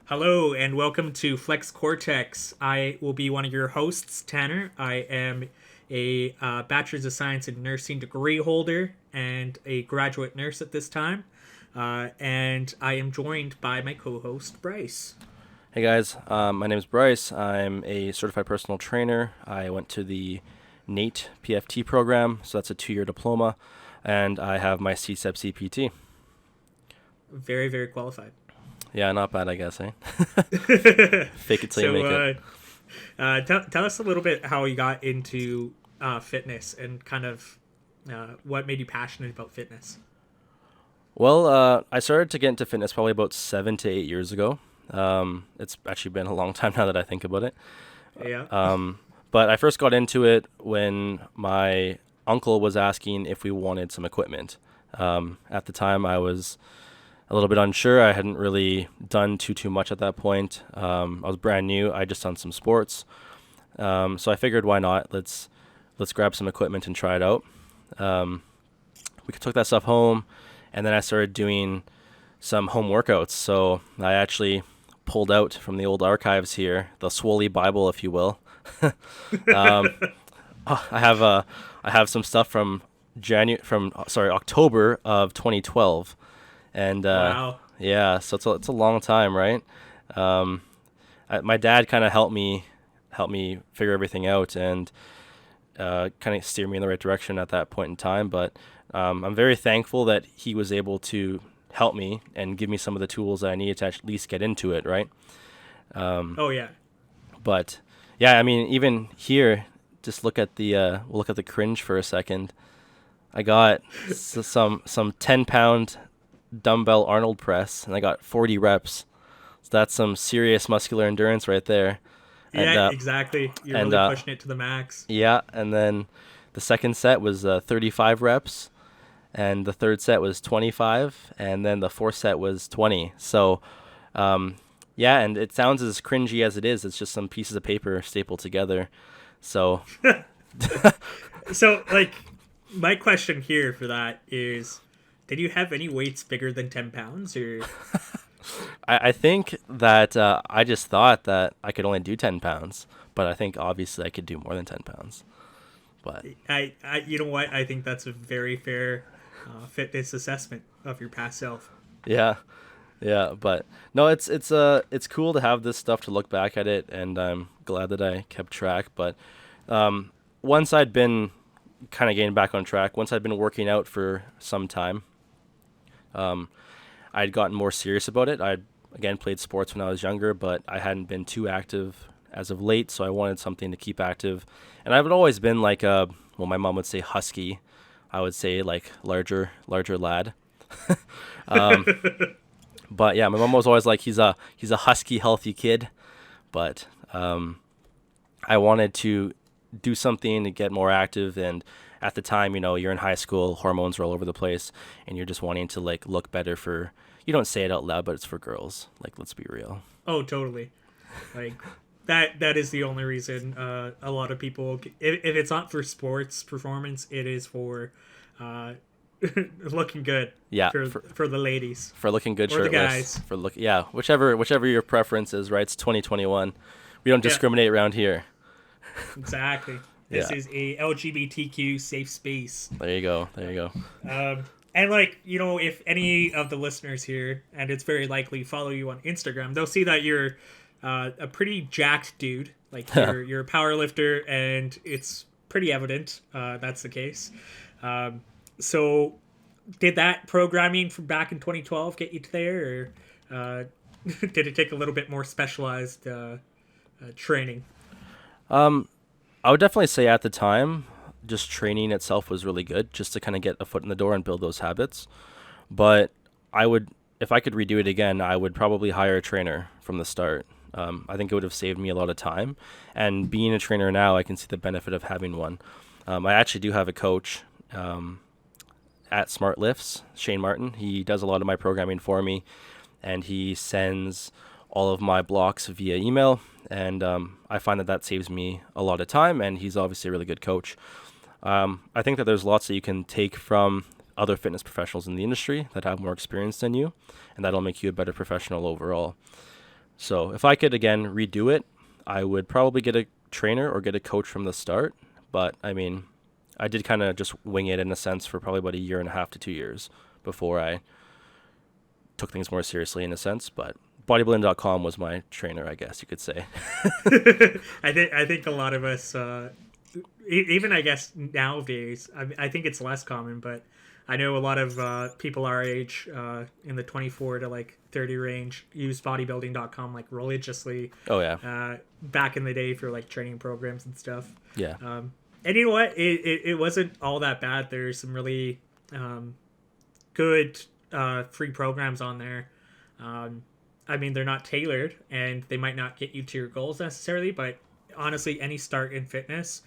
Hello and welcome to Flex Cortex. I will be one of your hosts, Tanner. I am a Bachelor's of Science in Nursing degree holder and a graduate nurse at this time. And I am joined by my co-host, Bryce. Hey guys, my name is Bryce. I'm a certified personal trainer. I went to the NATE PFT program, so that's a 2-year diploma, and I have my CSEP CPT. Very, very qualified. Yeah, not bad, I guess, eh? Fake it till you So, make it. tell us a little bit how you got into fitness and kind of what made you passionate about fitness. Well, I started to get into fitness probably about 7 to 8 years ago. It's actually been a long time now that I think about it. Yeah. But I first got into it when my uncle was asking if we wanted some equipment. At the time, I was a little bit unsure. I hadn't really done too much at that point. I was brand new. I just done some sports, so I figured, why not? Let's grab some equipment and try it out. We took that stuff home, and then I started doing some home workouts. So I actually pulled out from the old archives here, the Swoley Bible, if you will. um, I have some stuff from October of 2012. And Wow. yeah, so it's a long time, right? Um, my dad kind of helped me figure everything out and kind of steer me in the right direction at that point in time. But I'm very thankful that he was able to help me and give me some of the tools that I needed to at least get into it, right? Oh yeah. But yeah, I mean, even here, just we'll look at the cringe for a second. I got some 10-pound dumbbell Arnold press, and I got 40 reps. So that's some serious muscular endurance right there. And Yeah, exactly. You're and really pushing it to the max. yeah, and then the second set was 35 reps, and the third set was 25, and then the fourth set was 20. So, yeah, and it sounds as cringy as it is. It's just some pieces of paper stapled together. So, So, like, my question here for that is, did you have any weights bigger than 10 pounds? Or I think that I just thought that I could only do 10 pounds, but I think obviously I could do more than 10 pounds. But you know what? I think that's a very fair fitness assessment of your past self. yeah, yeah, but no, it's cool to have this stuff to look back at it, and I'm glad that I kept track. But once I'd been kind of getting back on track, once I'd been working out for some time, I'd gotten more serious about it. I'd again played sports when I was younger, but I hadn't been too active as of late, so I wanted something to keep active. And I've always been like my mom would say husky. I would say like larger lad. um, but yeah, my mom was always like, he's a husky, healthy kid. But I wanted to do something to get more active. And at the time, you're in high school, hormones are all over the place, and you're just wanting to like look better for. You don't say it out loud, but it's for girls. Like, let's be real. Oh, totally. Like, that is the only reason a lot of people, if it's not for sports performance, it is for looking good Yeah, for the ladies for looking good or the shirtless. guys. Yeah, whichever your preference is, right? It's 2021. We don't Yeah, discriminate around here. exactly. Yeah. This is a LGBTQ safe space. There you go. There you go. And like, if any of the listeners here, and it's very likely, follow you on Instagram, they'll see that you're a pretty jacked dude. Like you're a power lifter, and it's pretty evident that's the case. So did that programming from back in 2012 get you to there, or did it take a little bit more specialized training? I would definitely say at the time, just training itself was really good, just to kind of get a foot in the door and build those habits. But if I could redo it again, I would probably hire a trainer from the start. I think it would have saved me a lot of time. And being a trainer now, I can see the benefit of having one. I actually do have a coach at Smart Lifts, Shane Martin. He does a lot of my programming for me, and he sends all of my blocks via email. And I find that saves me a lot of time, and he's obviously a really good coach. I think that there's lots that you can take from other fitness professionals in the industry that have more experience than you, and that'll make you a better professional overall. So if I could again redo it, I would probably get a trainer or get a coach from the start. But I mean, I did kind of just wing it in a sense for probably about a year and a half to 2 years before I took things more seriously in a sense. But bodybuilding.com was my trainer, I guess you could say. I think a lot of us, even I guess nowadays, I think it's less common, but I know a lot of people our age, in the 24 to like 30 range, use bodybuilding.com like religiously. Oh yeah, Back in the day for like training programs and stuff. yeah, And you know what? It wasn't all that bad. There's some really good free programs on there. I mean, they're not tailored and they might not get you to your goals necessarily, but honestly, any start in fitness,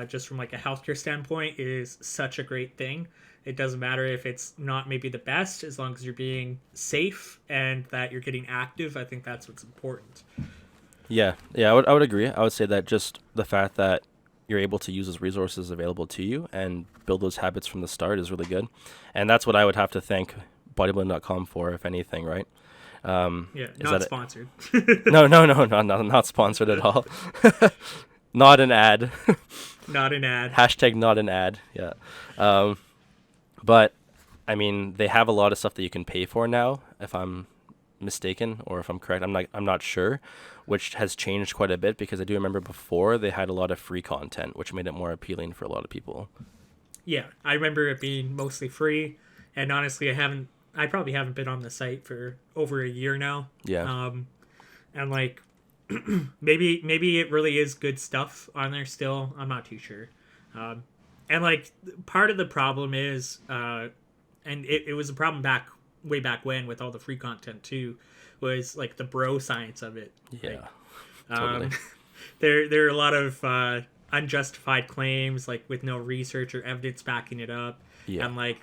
just from like a healthcare standpoint, is such a great thing. It doesn't matter if it's not maybe the best, as long as you're being safe and that you're getting active. I think that's what's important. yeah, yeah. I would agree. I would say that just the fact that you're able to use those resources available to you and build those habits from the start is really good, and that's what I would have to thank bodybuilding.com for, if anything, right? Yeah, Is not that sponsored. No, not sponsored at all. Not an ad. Not an ad. Hashtag not an ad. Yeah. But I mean, they have a lot of stuff that you can pay for now, if I'm mistaken or if I'm correct. I'm not sure, which has changed quite a bit because I do remember before they had a lot of free content, which made it more appealing for a lot of people. Yeah, I remember it being mostly free, and honestly, I probably haven't been on the site for over a year now. Yeah. And like, maybe it really is good stuff on there still. I'm not too sure. And like, part of the problem is, and it was a problem way back when with all the free content too, was like the bro science of it. Yeah. Like, Totally. there are a lot of unjustified claims, like with no research or evidence backing it up, Yeah. and like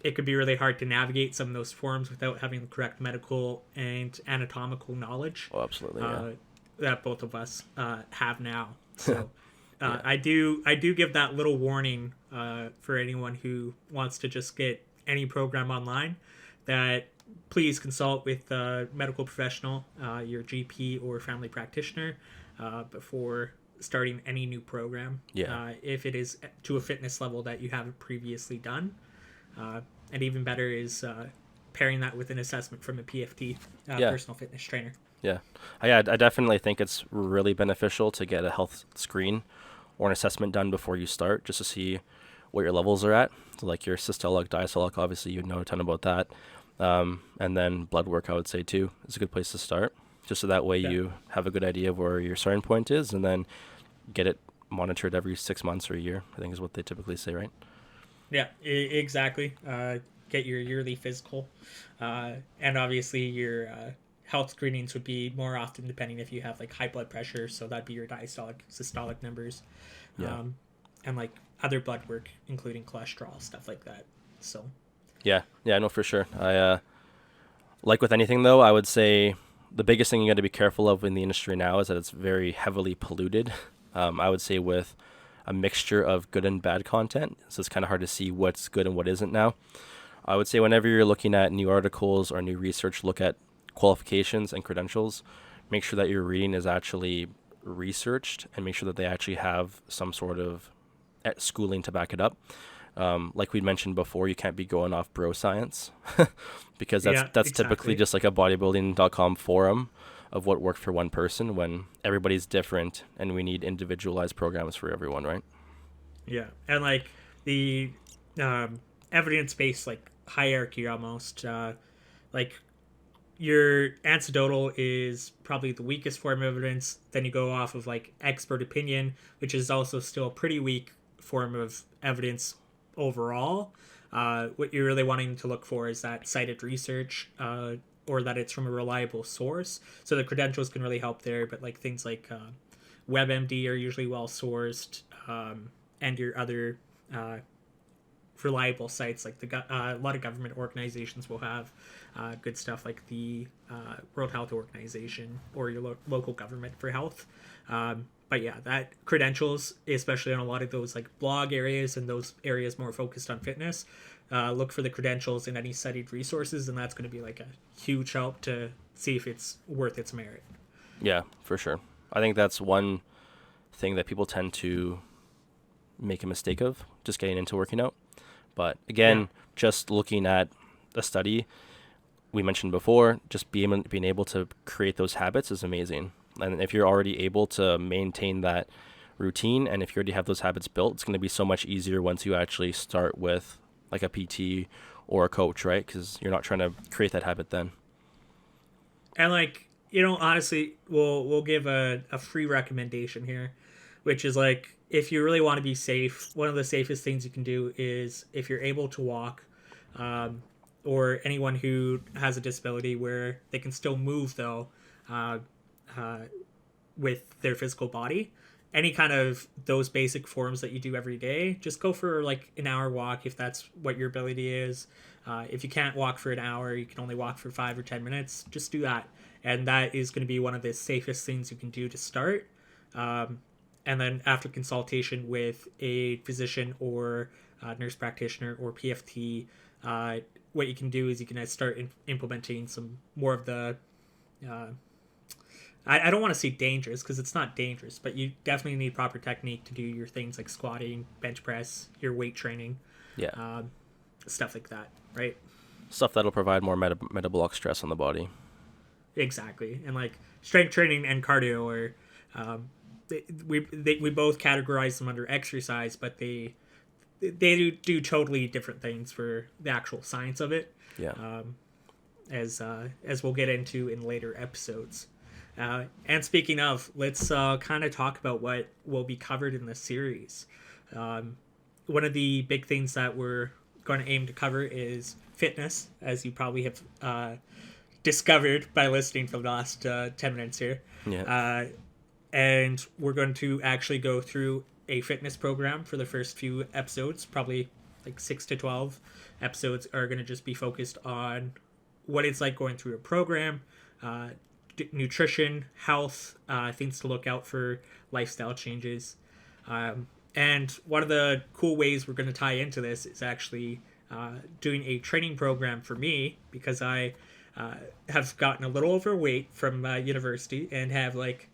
it could be really hard to navigate some of those forums without having the correct medical and anatomical knowledge. Oh, absolutely. Yeah. That both of us have now. So Yeah. I do give that little warning for anyone who wants to just get any program online, that please consult with a medical professional, your GP or family practitioner, before starting any new program. Yeah. If it is to a fitness level that you haven't previously done. And even better is pairing that with an assessment from a PFT, Yeah. personal fitness trainer. Yeah. I definitely think it's really beneficial to get a health screen or an assessment done before you start, just to see what your levels are at. So like your systolic, diastolic, obviously you know a ton about that. And then blood work, I would say too, is a good place to start, just so that way Yeah. you have a good idea of where your starting point is, and then get it monitored every 6 months or a year, I think is what they typically say, right? Yeah, exactly. Get your yearly physical, and obviously your health screenings would be more often depending if you have like high blood pressure. So that'd be your diastolic, systolic numbers, Yeah. and like other blood work, including cholesterol, stuff like that. So Yeah, no, for sure. Like with anything though, I would say the biggest thing you got to be careful of in the industry now is that it's very heavily polluted. I would say with a mixture of good and bad content, so it's kind of hard to see what's good and what isn't now. I would say whenever you're looking at new articles or new research, look at qualifications and credentials. Make sure that your reading is actually researched, and make sure that they actually have some sort of schooling to back it up. Like we mentioned before, you can't be going off bro science because that's yeah, typically exactly. just like a bodybuilding.com forum of what worked for one person, when everybody's different and we need individualized programs for everyone, right? Yeah, and like the evidence-based like hierarchy almost, like your anecdotal is probably the weakest form of evidence. Then you go off of like expert opinion, which is also still a pretty weak form of evidence overall. What you're really wanting to look for is that cited research, or that it's from a reliable source. So the credentials can really help there, but like things like WebMD are usually well sourced, and your other reliable sites like a lot of government organizations will have good stuff like the World Health Organization or your local government for health. But yeah, that credentials, especially on a lot of those like blog areas and those areas more focused on fitness, look for the credentials in any studied resources, and that's going to be like a huge help to see if it's worth its merit. Yeah, for sure. I think that's one thing that people tend to make a mistake of, just getting into working out. But again, just looking at a study we mentioned before, just being able to create those habits is amazing. And if you're already able to maintain that routine, and if you already have those habits built, it's going to be so much easier once you actually start with like a PT or a coach, right? Because you're not trying to create that habit then. And like, you know, honestly, we'll give a free recommendation here, which is like, if you really want to be safe, one of the safest things you can do is, if you're able to walk, or anyone who has a disability where they can still move though, uh, uh, with their physical body, any kind of those basic forms that you do every day, just go for like an hour walk if that's what your ability is. If you can't walk for an hour, you can only walk for 5 or 10 minutes, just do that. And that is going to be one of the safest things you can do to start. And then after consultation with a physician or nurse practitioner or PFT, what you can do is you can start implementing some more of the I don't want to say dangerous, because it's not dangerous, but you definitely need proper technique to do your things like squatting, bench press, your weight training, Yeah. stuff like that, right? Stuff that'll provide more metabolic stress on the body. Exactly. And like strength training and cardio are, we both categorize them under exercise, but they do totally different things for the actual science of it. Yeah. As we'll get into in later episodes. And speaking of, let's kind of talk about what will be covered in this series. One of the big things that we're going to aim to cover is fitness, as you probably have discovered by listening for the last 10 minutes here. Yeah. And we're going to actually go through a fitness program for the first few episodes. Probably like 6 to 12 episodes are going to just be focused on what it's like going through a program, nutrition, health, things to look out for, lifestyle changes. And one of the cool ways we're going to tie into this is actually doing a training program for me, because I have gotten a little overweight from university and have like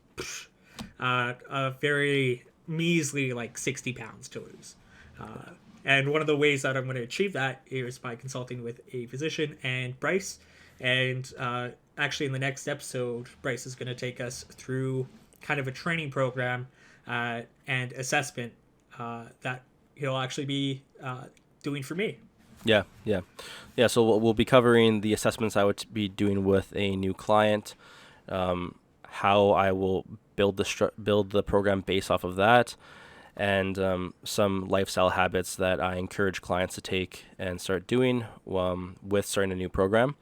a very measly like 60 pounds to lose. And one of the ways that I'm going to achieve that is by consulting with a physician and Bryce. And actually, in the next episode, Bryce is going to take us through kind of a training program and assessment that he'll actually be doing for me. Yeah. So we'll be covering the assessments I would be doing with a new client, how I will build the program based off of that, and some lifestyle habits that I encourage clients to take and start doing with starting a new program.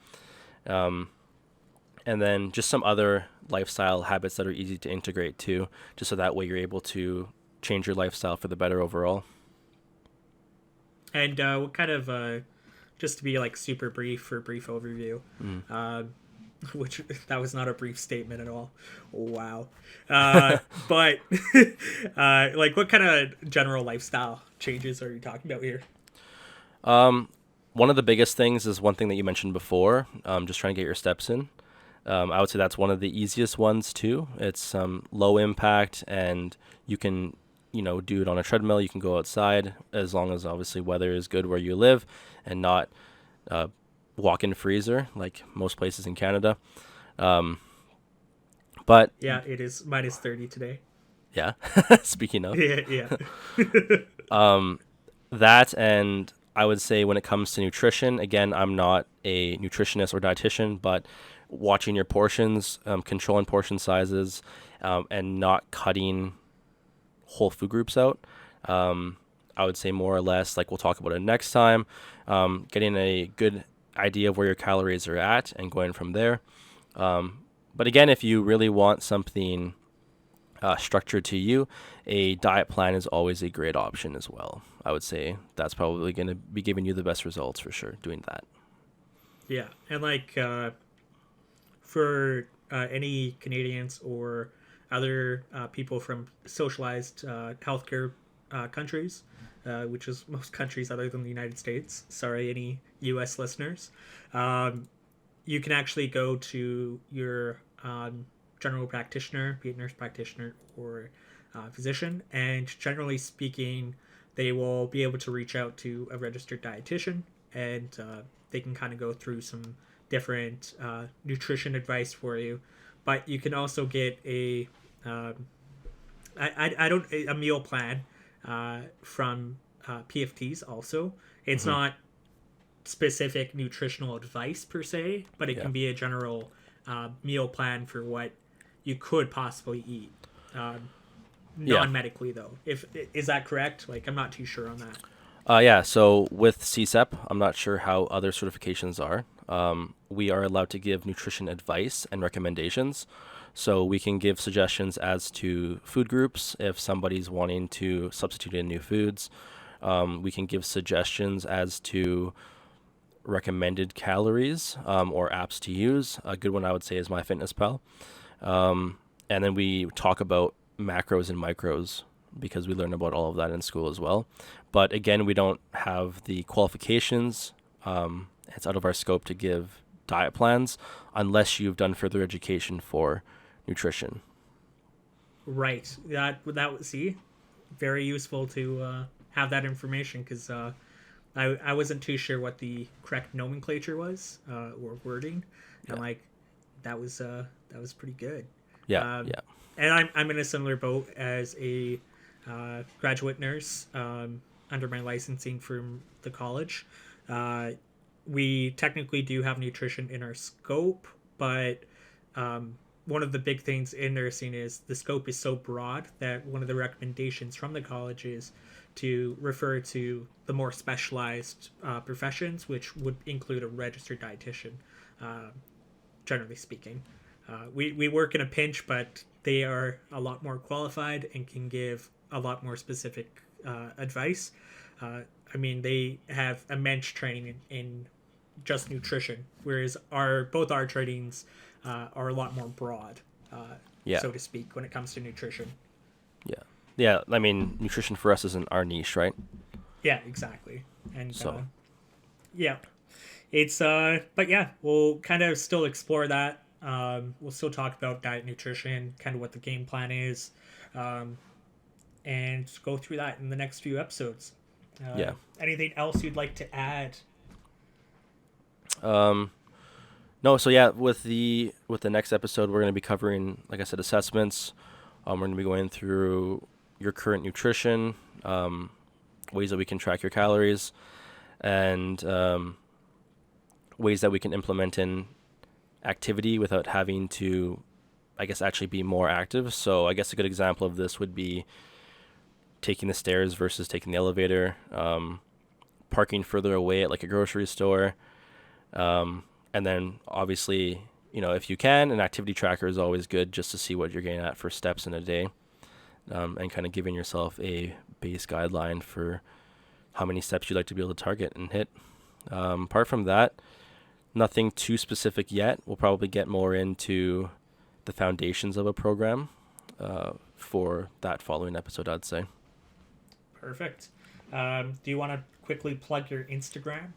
And then just some other lifestyle habits that are easy to integrate too, just so that way you're able to change your lifestyle for the better overall. And what kind of, just to be like super brief for a brief overview, which that was not a brief statement at all. Wow. But like what kind of general lifestyle changes are you talking about here? One of the biggest things is one thing that you mentioned before, just trying to get your steps in. I would say that's one of the easiest ones too. It's low impact, and you can, do it on a treadmill. You can go outside, as long as obviously weather is good where you live, and not walk-in freezer like most places in Canada. But yeah, it is minus 30 today. Yeah. Speaking of. Yeah. That, and I would say when it comes to nutrition, again, I'm not a nutritionist or dietitian, but watching your portions, controlling portion sizes, and not cutting whole food groups out. I would say more or less, like we'll talk about it next time, getting a good idea of where your calories are at and going from there. But again, if you really want something structured to you, a diet plan is always a great option as well. I would say that's probably going to be giving you the best results for sure, doing that. Yeah, and like for any Canadians or other people from socialized healthcare countries, which is most countries other than the United States. Sorry, any U.S. listeners. You can actually go to your general practitioner, be it nurse practitioner or physician, and generally speaking, they will be able to reach out to a registered dietitian, and they can kind of go through some different nutrition advice for you. But you can also get a a meal plan from PFTs. Also, it's not specific nutritional advice per se, but it can be a general meal plan for what you could possibly eat. Non-medically though, if is that correct? Like, I'm not too sure on that. Yeah, so with CSEP, I'm not sure how other certifications are. We are allowed to give nutrition advice and recommendations. So we can give suggestions as to food groups if somebody's wanting to substitute in new foods. We can give suggestions as to recommended calories or apps to use. A good one I would say is MyFitnessPal. And then we talk about macros and micros because we learn about all of that in school as well. But again, we don't have the qualifications. It's out of our scope to give diet plans unless you've done further education for nutrition. Right. That see, very useful to have that information, because I wasn't too sure what the correct nomenclature was or wording. And like that was pretty good. Yeah. And I'm in a similar boat as a graduate nurse under my licensing from the college. We technically do have nutrition in our scope, but one of the big things in nursing is the scope is so broad that one of the recommendations from the college is to refer to the more specialized professions, which would include a registered dietitian, generally speaking. We work in a pinch, but they are a lot more qualified and can give a lot more specific advice. I mean, they have immense training in just nutrition, whereas both our trainings are a lot more broad, so to speak, when it comes to nutrition. Yeah. I mean, nutrition for us isn't our niche, right? Yeah, exactly. And so, it's but yeah, we'll kind of still explore that. We'll still talk about diet, nutrition, kind of what the game plan is, and go through that in the next few episodes. Anything else you'd like to add? No. So yeah, with the next episode, we're going to be covering, like I said, assessments. We're going to be going through your current nutrition, ways that we can track your calories, and ways that we can implement in activity without having to, I guess, actually be more active. So I guess a good example of this would be taking the stairs versus taking the elevator, parking further away at like a grocery store, and then obviously, if you can, an activity tracker is always good just to see what you're getting at for steps in a day, and kind of giving yourself a base guideline for how many steps you'd like to be able to target and hit. Apart from that, nothing too specific yet. We'll probably get more into the foundations of a program for that following episode, I'd say. Perfect. Do you want to quickly plug your Instagram?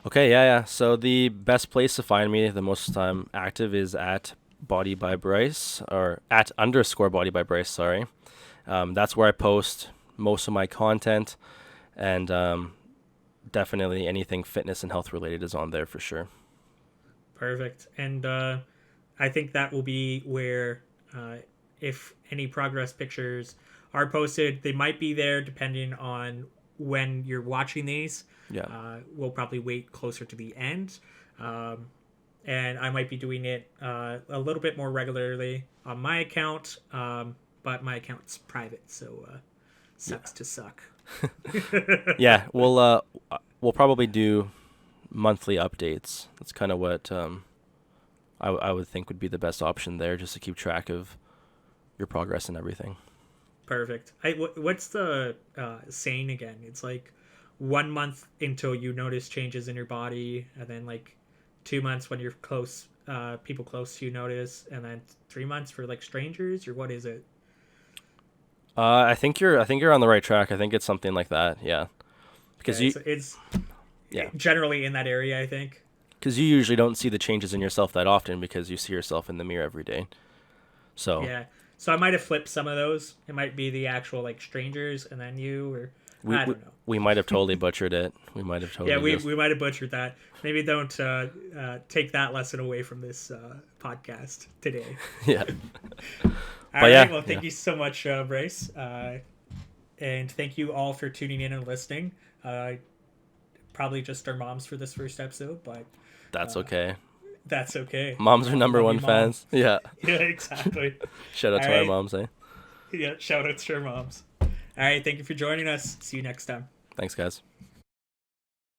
Okay, yeah. So the best place to find me, the most I'm active, is at Body by Bryce, or at _ Body by Bryce, sorry. That's where I post most of my content, and definitely anything fitness and health related is on there for sure. Perfect. And I think that will be where, if any progress pictures are posted, they might be there depending on when you're watching these. We'll probably wait closer to the end. And I might be doing it a little bit more regularly on my account, but my account's private, so sucks to suck. Yeah, we'll probably do monthly updates. That's kind of what I would think would be the best option there, just to keep track of your progress and everything. Perfect. What's the saying again? It's like 1 month until you notice changes in your body, and then like 2 months when you're close people close to you notice, and then 3 months for like strangers, or what is it? I think you're on the right track. I think it's something like that. Yeah. Yeah, Because you it's yeah. generally in that area, I think. Because you usually don't see the changes in yourself that often because you see yourself in the mirror every day. So Yeah. So I might have flipped some of those. It might be the actual like strangers and then you, or we I we, don't know. we might have totally butchered it. We might have totally Yeah, we, just... we might have butchered that. Maybe don't take that lesson away from this podcast today. Yeah. All But right. yeah, Well, thank yeah. you so much, Bryce. And thank you all for tuning in and listening. Probably just our moms for this first episode, but That's okay. that's okay. Moms are number Love one you, Mom. fans. Yeah. Yeah, exactly. Shout out All to our right. moms, eh? Yeah, shout out to our moms. All right. Thank you for joining us. See you next time. Thanks, guys.